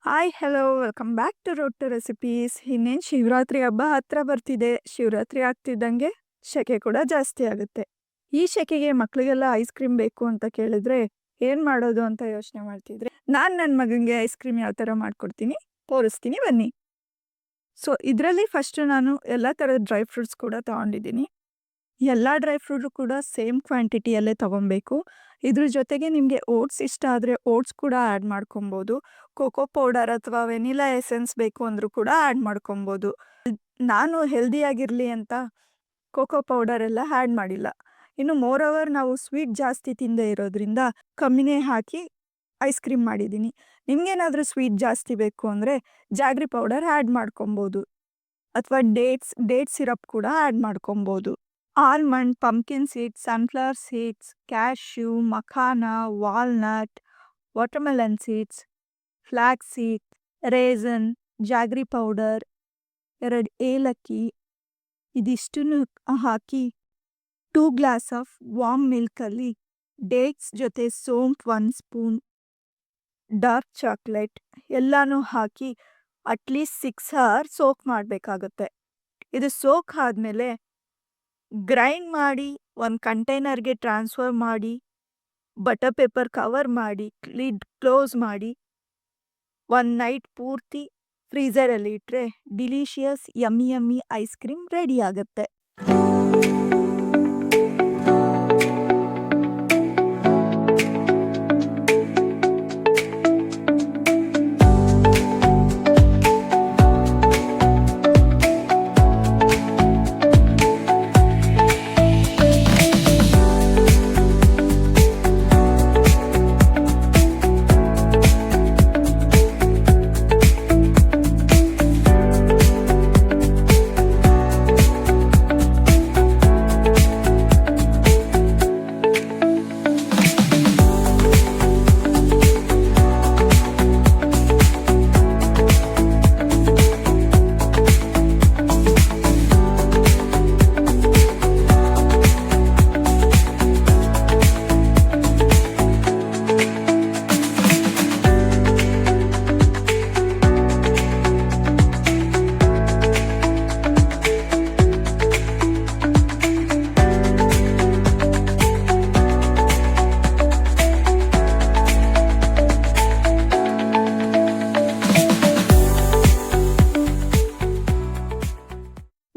Hi hello welcome back to road to recipes. ಇನ್ನೇನು ಶಿವರಾತ್ರಿ ಹಬ್ಬ ಹತ್ರ ಬರ್ತಿದೆ. ಶಿವರಾತ್ರಿ ಆಗ್ತಿದ್ದಂಗೆ ಸೆಕೆ ಕೂಡ ಜಾಸ್ತಿ ಆಗುತ್ತೆ. ಈ ಸೆಕೆಗೆ ಮಕ್ಕಳಿಗೆಲ್ಲ ಐಸ್ ಕ್ರೀಮ್ ಬೇಕು ಅಂತ ಕೇಳಿದ್ರೆ ಏನು ಮಾಡೋದು ಅಂತ ಯೋಚನೆ ಮಾಡ್ತಿದ್ರೆ ನಾನು ನನ್ನ ಮಗನಿಗೆ ಐಸ್ ಕ್ರೀಮ್ ಯಾವ ಥರ ಮಾಡ್ಕೊಡ್ತೀನಿ ತೋರಿಸ್ತೀನಿ ಬನ್ನಿ. ಸೊ ಇದರಲ್ಲಿ ಫಸ್ಟ್ ನಾನು ಎಲ್ಲ ಥರದ ಡ್ರೈ ಫ್ರೂಟ್ಸ್ ಕೂಡ ತೊಗೊಂಡಿದ್ದೀನಿ. ಎಲ್ಲ ಡ್ರೈ ಫ್ರೂಟು ಕೂಡ ಸೇಮ್ ಕ್ವಾಂಟಿಟಿಯಲ್ಲೇ ತೊಗೊಬೇಕು. ಇದ್ರ ಜೊತೆಗೆ ನಿಮಗೆ ಓಟ್ಸ್ ಇಷ್ಟ ಆದರೆ ಓಟ್ಸ್ ಕೂಡ ಆ್ಯಡ್ ಮಾಡ್ಕೊಬೋದು. ಕೋಕೋ ಪೌಡರ್ ಅಥವಾ ವೆನಿಲಾ ಎಸೆನ್ಸ್ ಬೇಕು ಅಂದರೂ ಕೂಡ ಆ್ಯಡ್ ಮಾಡ್ಕೊಬೋದು. ನಾನು ಹೆಲ್ದಿಯಾಗಿರಲಿ ಅಂತ ಕೋಕೋ ಪೌಡರ್ ಎಲ್ಲ ಆ್ಯಡ್ ಮಾಡಿಲ್ಲ. ಇನ್ನು ಮೋರ್ ಓವರ್ ನಾವು ಸ್ವೀಟ್ ಜಾಸ್ತಿ ತಿಂದೇ ಇರೋದ್ರಿಂದ ಕಮ್ಮಿನೇ ಹಾಕಿ ಐಸ್ ಕ್ರೀಮ್ ಮಾಡಿದ್ದೀನಿ. ನಿಮಗೇನಾದರೂ ಸ್ವೀಟ್ ಜಾಸ್ತಿ ಬೇಕು ಅಂದರೆ ಜಾಗ್ರಿ ಪೌಡರ್ ಆ್ಯಡ್ ಮಾಡ್ಕೊಬೋದು ಅಥವಾ ಡೇಟ್ ಸಿರಪ್ ಕೂಡ ಆ್ಯಡ್ ಮಾಡ್ಕೊಬೋದು. Almond, pumpkin seeds, sunflower seeds, cashew, makhana, walnut, watermelon seeds, flax seed, raisin, jaggery powder, 2 ಏಲಕ್ಕಿ ಇದಿಷ್ಟನ್ನು ಹಾಕಿ 2 ಗ್ಲಾಸ್ ಆಫ್ ವಾರ್ಮ್ ಮಿಲ್ಕಲ್ಲಿ ಡೇಟ್ಸ್ ಜೊತೆ ಸೋಂಪ್ 1 ಸ್ಪೂನ್, ಡಾರ್ಕ್ ಚಾಕ್ಲೇಟ್ ಎಲ್ಲನೂ ಹಾಕಿ ಅಟ್ಲೀಸ್ಟ್ 6 ಅವರ್ ಸೋಕ್ ಮಾಡಬೇಕಾಗುತ್ತೆ. ಇದು ಸೋಕ್ ಆದಮೇಲೆ ಗ್ರೈಂಡ್ ಮಾಡಿ ಒಂದು ಕಂಟೈನರ್ಗೆ ಟ್ರಾನ್ಸ್ಫರ್ ಮಾಡಿ ಬಟರ್ ಪೇಪರ್ ಕವರ್ ಮಾಡಿ ಲಿಡ್ ಕ್ಲೋಸ್ ಮಾಡಿ 1 ನೈಟ್ ಪೂರ್ತಿ ಫ್ರೀಝರಲ್ಲಿ ಇಟ್ಟರೆ delicious yummy ice cream ready ಆಗುತ್ತೆ.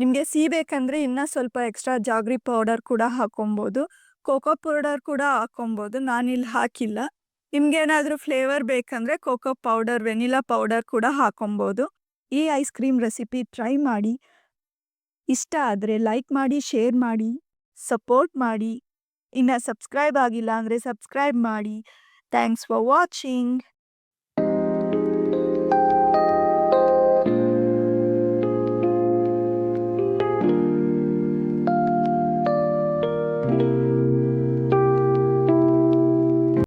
ನಿಮಗೆ ಸಿಹಿ ಬೇಕಂದರೆ ಇನ್ನೂ ಸ್ವಲ್ಪ ಎಕ್ಸ್ಟ್ರಾ ಜಾಗ್ರಿ ಪೌಡರ್ ಕೂಡ ಹಾಕೊಬೋದು. ಕೋಕೋ ಪೌಡರ್ ಕೂಡ ಹಾಕೊಬೋದು. ನಾನಿಲ್ಲಿ ಹಾಕಿಲ್ಲ. ನಿಮಗೇನಾದರೂ ಫ್ಲೇವರ್ ಬೇಕಂದರೆ ಕೋಕೋ ಪೌಡರ್, ವೆನಿಲಾ ಪೌಡರ್ ಕೂಡ ಹಾಕೊಬೋದು. ಈ ಐಸ್ ಕ್ರೀಮ್ ರೆಸಿಪಿ ಟ್ರೈ ಮಾಡಿ. ಇಷ್ಟ ಆದರೆ ಲೈಕ್ ಮಾಡಿ, ಶೇರ್ ಮಾಡಿ, ಸಪೋರ್ಟ್ ಮಾಡಿ. ಇನ್ನು ಸಬ್ಸ್ಕ್ರೈಬ್ ಆಗಿಲ್ಲ ಅಂದರೆ ಸಬ್ಸ್ಕ್ರೈಬ್ ಮಾಡಿ. Thanks for watching.